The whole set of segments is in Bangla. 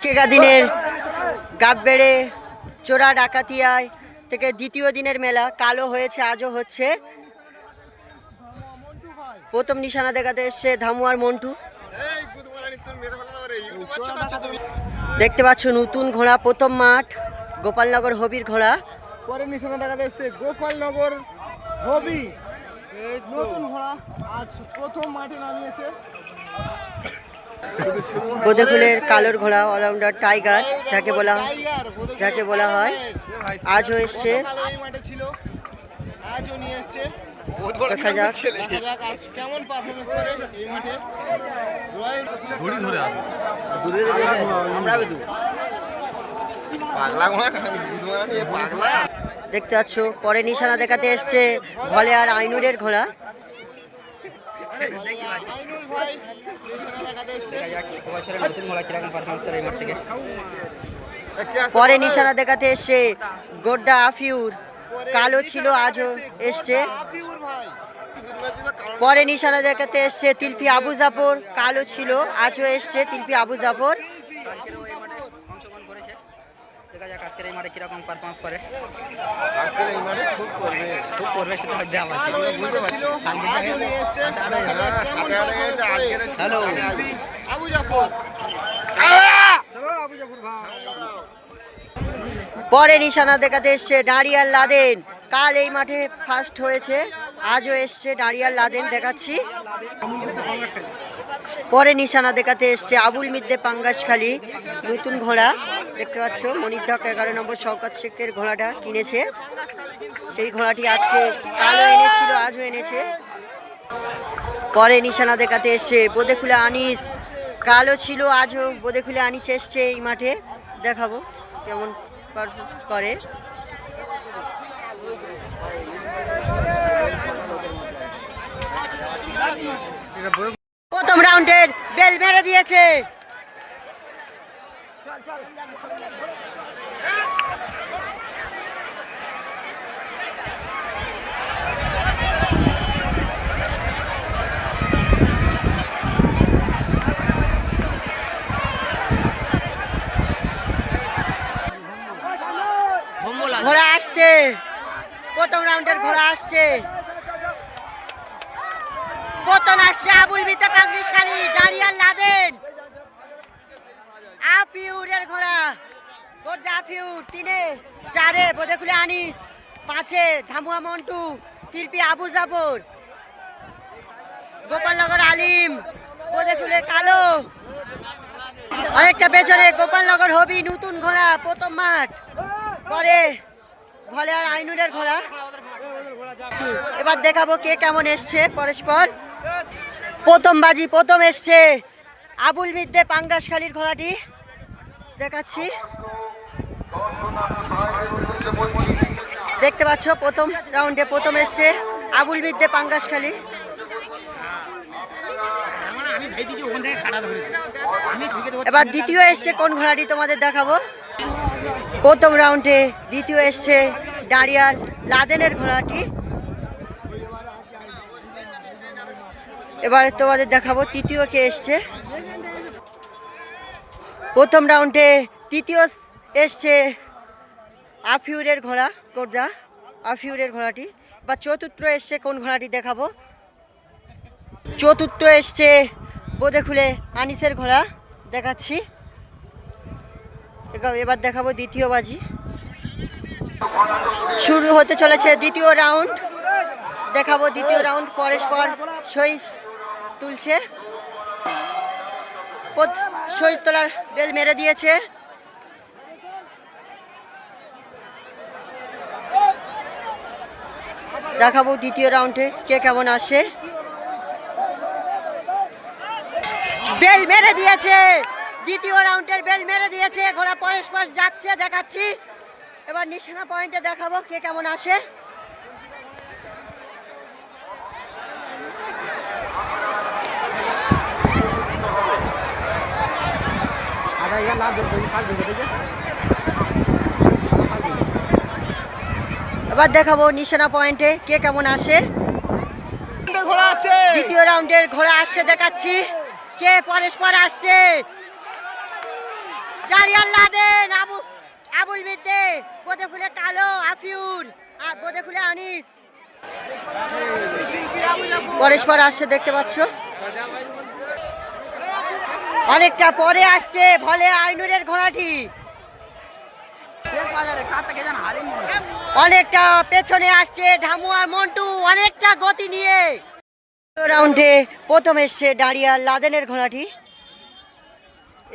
আগেকার দিনের গাববেড়ে চোরা ডাকাতিয়ায় থেকে দ্বিতীয় দিনের মেলা কালো হয়েছে, আজও হচ্ছে। প্রথম নিশানা দেখাতে এসছে ধামুয়ার মন্টু। দেখতে পাচ্ছ নতুন ঘোড়া, প্রথম মাঠ গোপালনগর হবির ঘোড়া। পরে নিশানা দেখাতে এসছে গোপালনগর হবি নতুন ঘোড়া, আজ প্রথম মাঠে নামিয়েছে। বোদেফুলের কালোর ঘোড়া অলরাউন্ডার টাইগার যাকে বলা হয়, আজও এসছে। আজও নিয়ে এসছে, দেখা যাক আজ কেমন পারফরমেন্স করে এই মাঠে। দেখতে পাচ্ছ পরে নিশানা দেখাতে এসছে ভলে আর আইনুরের ঘোড়া। পরে নিশানা দেখাতে এসছে গোড্ডা আফিউর, কালো ছিল আজও এসছে। পরে নিশানা দেখাতে এসছে তিলপি আবু জাফর, কালো ছিল আজও এসছে তিলপি আবু জাফর। দেখা যাক আজকের এই মাঠে কিরকম পারফরমেন্স করে। আজকের এই মাঠে খুব করবে সেটা হয়তো আছে। হ্যালো আবু জাফর, পরে নিশানা দেখাতে এসছে ডারিয়াল লাদেন, কাল এই মাঠে ফার্স্ট হয়েছে, আজও এসছে ডারিয়াল লাদেন দেখাচ্ছি। পরে নিশানা দেখাতে এসছে আবুল মিদ্দে পাঙ্গাসখালী, নতুন ঘোড়া। দেখতে পাচ্ছ মনিরধক 11 নম্বর শওকত শেখের ঘোড়াটা কিনেছে, সেই ঘোড়াটি আজকে কালো এনেছিল, আজও এনেছে। পরে নিশানা দেখাতে এসছে বোদেখুলে আনিস, কালো ছিল আজও বোদেখুলে আনিস এসছে এই মাঠে, দেখাবো কেমন পারফরমেন্স করে। প্রথম রাউন্ডের বেল মেরে দিয়েছে। ঘোড়া আসছে, প্রথম রাউন্ডের ঘোড়া আসছে। প্রথম আসছে আবুল মিদ্দে পাঙ্গাসখালী, ডারিয়াল লাদেন, আফিউরের ঘোড়া গোড্ডা আফিউর, 3-এ 4-এ বোদেখুলে আনিস, 5-এ ধামুয়া মন্টু, তিলপি আবু জাফর, গোপালনগর আলিম, বোদেখুলে কালো, অনেকটা পেছনে গোপালনগর হবি নতুন ঘোড়া, প্রথম মাঠ। পরে ভলে আর আইনুরের ঘোড়া। এবার দেখাবো কে কেমন এসছে পরস্পর। প্রথম বাজি প্রথম এসছে আবুল মিদ্দে পাঙ্গাসখালীর ঘোড়াটি, দেখাচ্ছি। দেখতে পাচ্ছ প্রথম রাউন্ডে প্রথম এসছে আবুল মিদ্দে পাঙ্গাসখালী। এবার দ্বিতীয় এসছে কোন ঘোড়াটি তোমাদের দেখাবো। প্রথম রাউন্ডে দ্বিতীয় এসছে ডারিয়াল লাদেনের ঘোড়াটি। এবার তোমাদের দেখাবো তৃতীয় কে এসছে। প্রথম রাউন্ডে তৃতীয় এসছে আফিউরের ঘোড়া গোড্ডা আফিউরের ঘোড়াটি। বা চতুর্থ এসছে কোন ঘোড়াটি দেখাবো। চতুর্থ এসছে বোদেখুলে আনিসের ঘোড়া, দেখাচ্ছি। এবার দেখাবো দ্বিতীয় বাজি। শুরু হতে চলেছে দ্বিতীয় রাউন্ড, দেখাবো দ্বিতীয় রাউন্ড। পরস্পর সইজ তুলছে, সইজ তোলার বেল মেরে দিয়েছে। দেখাবো দ্বিতীয় রাউন্ডে কে কেমন আসে। বেল মেরে দিয়েছে, দ্বিতীয় রাউন্ডের বেল মেরে দিয়েছে, ঘোড়া পরস্পর যাচ্ছে, দেখাচ্ছি। এবার নিশানা পয়েন্টে দেখাবো কে কেমন আসে। এবার দেখাবো নিশানা পয়েন্টে কে কেমন আসে। দ্বিতীয় রাউন্ডের ঘোড়া আসছে, দেখাচ্ছি কে পরস্পর আসছে। ডারিয়াল লাদেন, আবুল মিদ্দে, বোদে খুলে কালো, আফিউর, আর বোদে খুলে আনিস। পরস্পর আসছে দেখতে পাচ্ছ। অনেকটা পরে আসছে ভলে আইনুরের ঘোড়াটি, অনেকটা পেছনে আসছে ঢামু আর মন্টু, অনেকটা গতি নিয়ে। রাউন্ডে প্রথম এসছে ডারিয়াল লাদেনের ঘোড়াটি,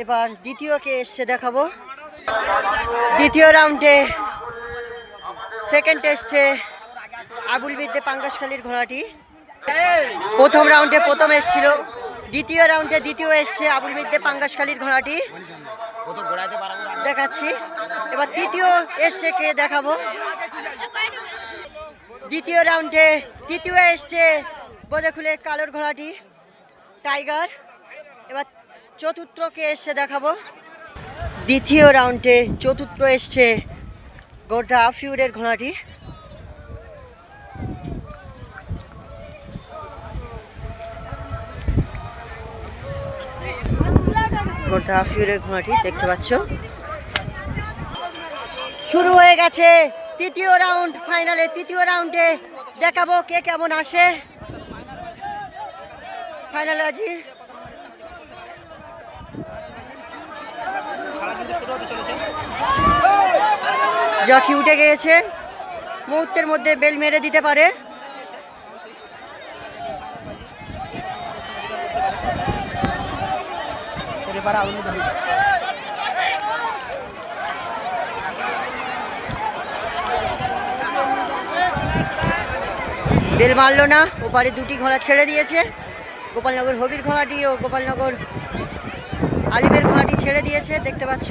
এবার দ্বিতীয়কে এসছে দেখাবো। দ্বিতীয় রাউন্ডে সেকেন্ড এসছে আবুল মিদ্দে পাঙ্গাসখালীর ঘোড়াটি। প্রথম রাউন্ডে প্রথম এসছিল, দ্বিতীয় রাউন্ডে দ্বিতীয় এসছে আবুল মিদ্দে পাঙ্গাসখালীর ঘোড়াটি, দেখাচ্ছি। এবার তৃতীয় এসছে কে দেখাবো। দ্বিতীয় রাউন্ডে তৃতীয় এসছে বোদে খুলে কালোর ঘোড়াটি, টাইগার। এবার চতুর্থকে এসছে দেখাবো। দ্বিতীয় রাউন্ডে চতুর্থ এসছে গোর্ধা আফিউরের ঘোড়াটি। গোর্ধা আফিউরের ঘোড়াটি দেখতে পাচ্ছ। শুরু হয়ে গেছে তৃতীয় রাউন্ড, ফাইনালে তৃতীয় রাউন্ডে দেখাবো কে কেমন আসে। ফাইনাল আজি জকি উঠে গিয়েছে, মুহূর্তের মধ্যে বেল মেরে দিতে পারে। বেল মারলো না, ওপারে দুটি ঘোড়া ছেড়ে দিয়েছে। গোপালনগর হবির ঘোড়াটি ও গোপালনগর আলিমের ঘোড়াটি ছেড়ে দিয়েছে দেখতে পাচ্ছ।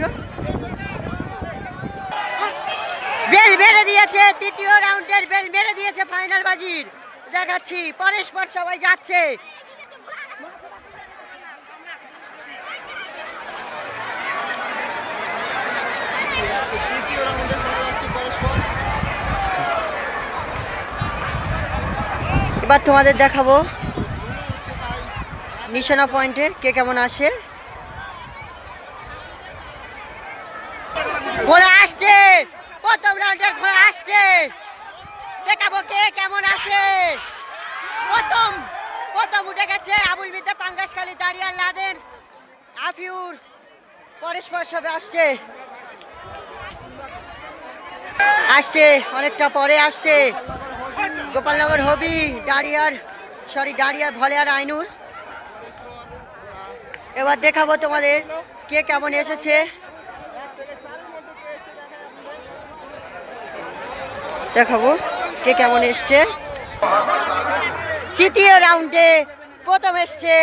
বেল মেরে দিয়েছে, তৃতীয় রাউন্ডের বেল মেরে দিয়েছে ফাইনাল বাজির, দেখাচ্ছি। পরস্পর সবাই যাচ্ছে। এবার তোমাদের দেখাবো নিশানা পয়েন্টে কে কেমন আসে। ঘোড়া আসছে, প্রথম রাউন্ডের ঘোড়া আসছে, দেখাবো কে কেমন আসে। প্রথম উঠে গেছে আবুল মিদ্দে পাঙ্গাসখালী, ডারিয়াল লাদেন, আফিউর, পরস্পর সবে আসছে অনেকটা পরে আসছে গোপালনগর হবি, ডারিয়ার ভলে আর আইনুর। এবার দেখাবো তোমাদের কে কেমন এসেছে। দেখাবো কে কেমন এসছে। তৃতীয় রাউন্ডে প্রথম এসছে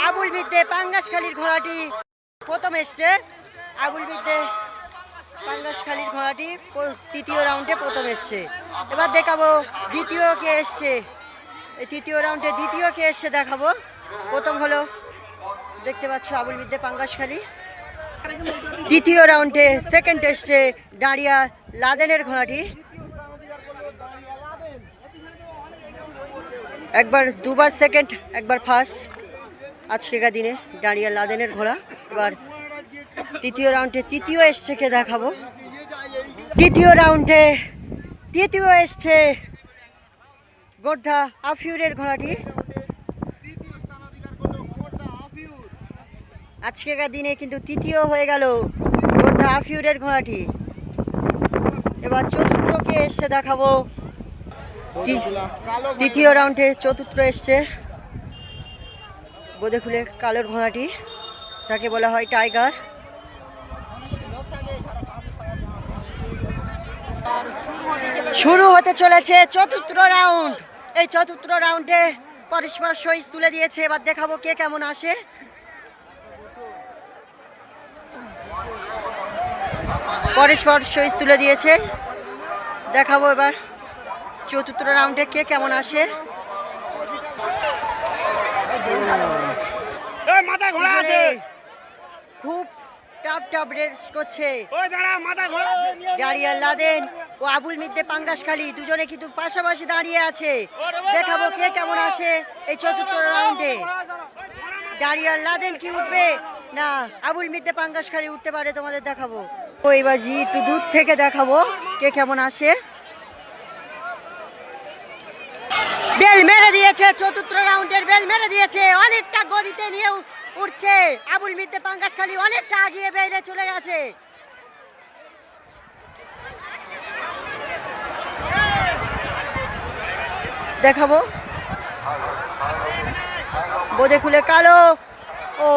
আবুল মিদ্দে পাঙ্গাসখালীর ঘোড়াটি, প্রথম এসছে আবুল মিদ্দে পাঙ্গাসখালীর ঘোড়াটি, তৃতীয় রাউন্ডে প্রথম এসছে। এবার দেখাবো দ্বিতীয় কে এসছে, এই তৃতীয় রাউন্ডে দ্বিতীয় কে এসছে দেখাবো। প্রথম হলো দেখতে পাচ্ছ আবুল মিদ্দে পাঙ্গাসখালী। তৃতীয় রাউন্ডে সেকেন্ড এসছে ডারিয়াল লাদেনের ঘোড়াটি, একবার দুবার সেকেন্ড একবার ফার্স্ট আজকেকার দিনে ডারিয়াল লাদেনের ঘোড়া। এবার তৃতীয় রাউন্ডে তৃতীয় এসছে কে দেখাবো। তৃতীয় রাউন্ডে তৃতীয় এসছে গোর্ধা আফিউরের ঘোড়াটি, আজকেকার দিনে কিন্তু তৃতীয় হয়ে গেল গোর্ধা আফিউরের ঘোড়াটি। এবার চতুর্থকে এসছে দেখাবো। তৃতীয় রাউন্ডে চতুর্থ এসছে বোদে খুলে কালোর ঘোড়াটি, যাকে বলা হয় টাইগার। শুরু হতে চলেছে চতুর্থ রাউন্ড, এই চতুর্থ রাউন্ডে পরস্পর সইজ তুলে দিয়েছে। এবার দেখাবো কে কেমন আসে। পরস্পর সইজ তুলে দিয়েছে, দেখাবো এবার চতুর্থ রাউন্ডে কে কেমন আসে। খুব টাপ রেস করছে ডারিয়াল লাদেন ও আবুল মিদ্দে পাঙ্গাসখালী, দুজনে কিন্তু পাশাপাশি দাঁড়িয়ে আছে। দেখাবো কে কেমন আসে এই চতুর্থ রাউন্ডে। ডারিয়াল লাদেন কি উঠবে না আবুল মিদ্দে পাঙ্গাস খালি উঠতে পারে, তোমাদের দেখাবো। ওই বাজি একটু দূর থেকে দেখাবো কে কেমন আসে। বেল মেরে দিয়েছে, চতুর্থ রাউন্ডের বেল মেরে দিয়েছে, অনেকটা গতিতে নিয়ে উঠছে আবুল মিদ্দে পাঙ্গাস খালি, অনেকটা আগিয়ে বেরিয়ে চলে গেছে। দেখাবো বোদে খুলে কালো ও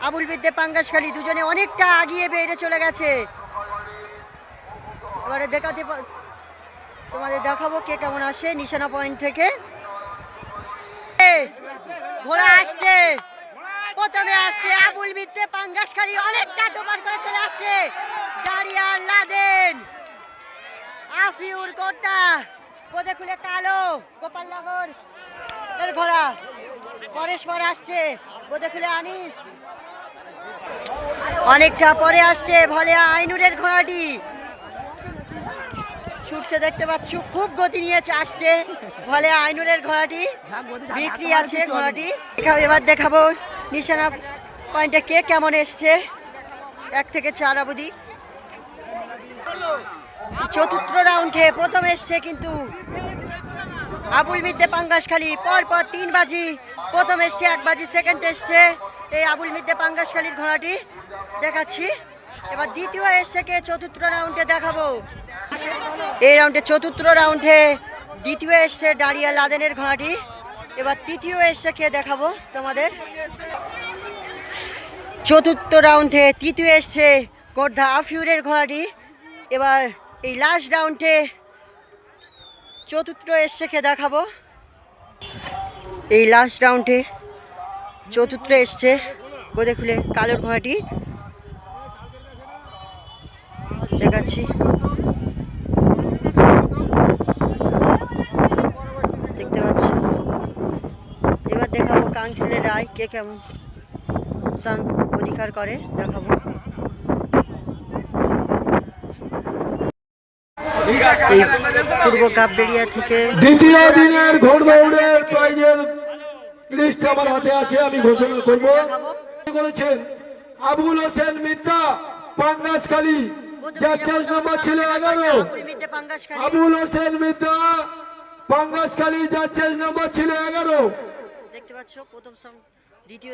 আবুল মিদ্দে পাঙ্গাস খালি দুজনে অনেকটা আগিয়ে বেরিয়ে চলে গেছে। এবারে তোমাদের দেখাবো কে কেমন আসে নিশানা পয়েন্ট থেকে। ঘোড়া আসছে, প্রথমে আসছে আবুল মিদ্দে পাঙ্গাস খালি, অনেকটা দোপার করে চলে আসছে দাঁড়িয়া লাদেন আফিউর কোর্তা বোদে খুলে কালো গোপালনগর এর ঘোড়া পরেশবার আসছে, বোদে খুলে আনিস অনেকটা পরে আসছে ভলে আইনুরের ঘোড়াটি ছুটছে, দেখতে পাচ্ছ খুব গতি নিয়ে আসছে ভলে আইনুরের ঘোড়াটি, বিক্রি আছে ঘোড়াটি। এবার দেখাবো নিশানা পয়েন্টে কে কেমন এসছে 1 থেকে 4 অবধি। চতুর্থ রাউন্ডে প্রথম এসছে কিন্তু আবুল মিদ্দে পাঙ্গাস খালি, পরপর 3 বাজি প্রথম এসছে, 1 বাজি সেকেন্ড এসছে এই আবুল মিদ্দে পাঙ্গাস খালির ঘোড়াটি দেখাচ্ছি। এবার দ্বিতীয় এসছে কে চতুর্থ রাউন্ডে দেখাবো। এই রাউন্ডে চতুর্থ রাউন্ডে দ্বিতীয় এসছে দাঁড়িয়া লাদেনের ঘোড়াটি। এবার তৃতীয় এসছে কে দেখাবো তোমাদের। চতুর্থ রাউন্ডে তৃতীয় এসছে গোর্ধা আফিউরের ঘোড়াটি। এবার এই লাস্ট রাউন্ডে চতুর্থ এসছে কে দেখাবো। এই লাস্ট রাউন্ডে চতুর্থ এসছে বোদে খুলে কালোর ঘোড়াটি দেখাচ্ছি। দেখতে পাচ্ছি এবার দেখাবো কাউন্সিলের রায় কে কেমন স্থান অধিকার করে দেখাবো। এই পূর্ব কাপবেড়িয়া থেকে দ্বিতীয় দিনের ঘোড়দৌড়ের প্রাইজের লিস্ট আমার হাতে আছে, আমি ঘোষণা করব। করেছেন আবুল হোসেন মিদ্দা পাঙ্গাসখালী, যার 6 নম্বর ছিল 11। আবুল হোসেন মিদ্দা পাঙ্গাসখালী, যার 6 নম্বর ছিল 11। দেখতে পাচ্ছ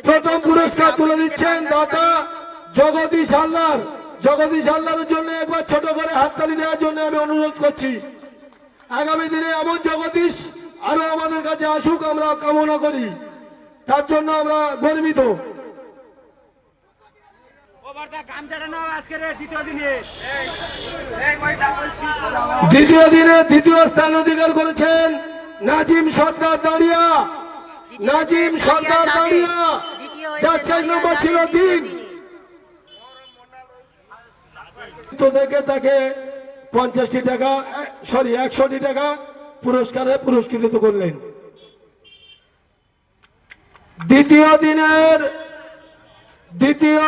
প্রথম পুরস্কার তুলে দিচ্ছেন দাতা জগদীশ হালদার। জগদীশ হালদারের জন্য একবার ছোট করে হাততালি দেওয়ার জন্য আমি অনুরোধ করছি। আগামী দিনে এমন জগদীশ আরো আমাদের কাছে আসুক আমরা কামনা করি, তার জন্য আমরা গর্বিত। দ্বিতীয় দিনে দ্বিতীয় স্থান অধিকার করেছেন নাজিম সর্দার দাঁড়িয়া। নাজিম সর্দার দাঁড়িয়া, যার 6 নম্বর ছিল 3। থেকে তাকে 50টি টাকা 100টি টাকা পুরস্কারে পুরস্কৃত করলেন। দ্বিতীয় দিনের দ্বিতীয়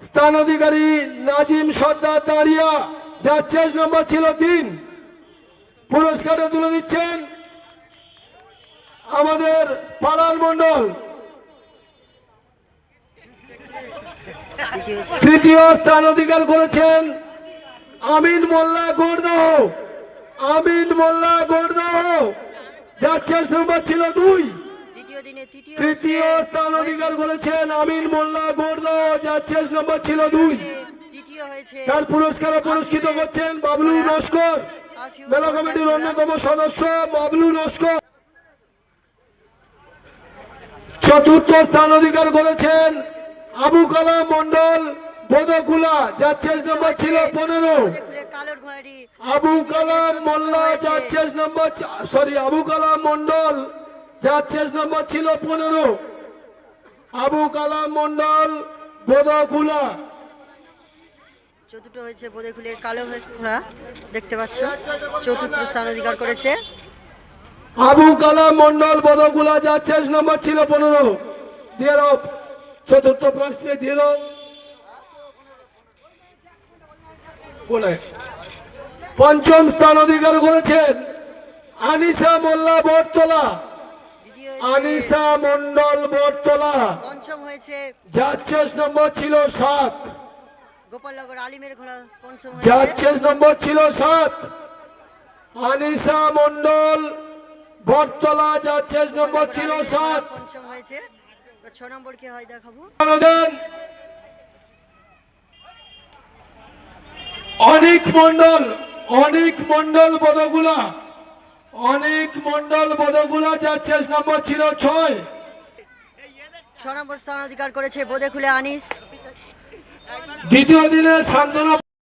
স্থান অধিকারী নাজিম সর্দার দাঁড়িয়া, যার 6 নম্বর ছিল 3। পুরস্কারে তুলে দিচ্ছেন আমাদের পালান মন্ডল। তৃতীয় স্থান অধিকার করেছেন আমিন মোল্লা গোড়দহ। আমিন মোল্লা গোড়দহ, যার 6 নম্বর ছিল 2। তৃতীয় স্থান অধিকার করেছেন আমিন মোল্লা গোড়দহ, যার 6 নম্বর ছিল 2। তার পুরস্কারে পুরস্কৃত করছেন বাবলু নস্কর, মেলা কমিটির অন্যতম সদস্য বাবলু নস্কর। চতুর্থ স্থান অধিকার করেছেন আবু কালাম মন্ডল বোদকুলা, যার 6 নম্বর ছিল 15। আবু কালাম মোল্লা, যার 6 নম্বর আবু কালাম মন্ডল, যার 6 নম্বর ছিল 15। আবু কালাম মন্ডল বোদকুলা। চতুর্থ হয়েছে বোদেখুলের কালো ঘোড়া, দেখতে পাচ্ছ চতুর্থ স্থান অধিকার করেছে আবু কালাম মন্ডল বোদকুলা, যার 6 নম্বর ছিল 15। দিয়ে দাও চতুর্থ প্রার্থী দিয়ে দাও। পঞ্চম স্থান অধিকার করেছেন আনিসা মোল্লা বটতলা। আনিসা মন্ডল বটতলা, পঞ্চম হয়েছে যার চেস নম্বর ছিল 7, গোপালনগর আলিমের ঘোড়া পঞ্চম যার হয়েছে চেস নম্বর ছিল 7, আনিসা মন্ডল বটতলা, যার চেস নম্বর ছিল 7। পঞ্চম হয়েছে। তো 6 নম্বর কে হয় দেখাবো। দেন অনেক মন্ডল, অনেক মন্ডল বদগুলা, অনেক মন্ডল বদগুলা, যার চেস নম্বর ছিল 6। 6 নম্বর স্থান অধিকার করেছে বোদে খুলে আনিস। দ্বিতীয় দিনে সান্ত্বনা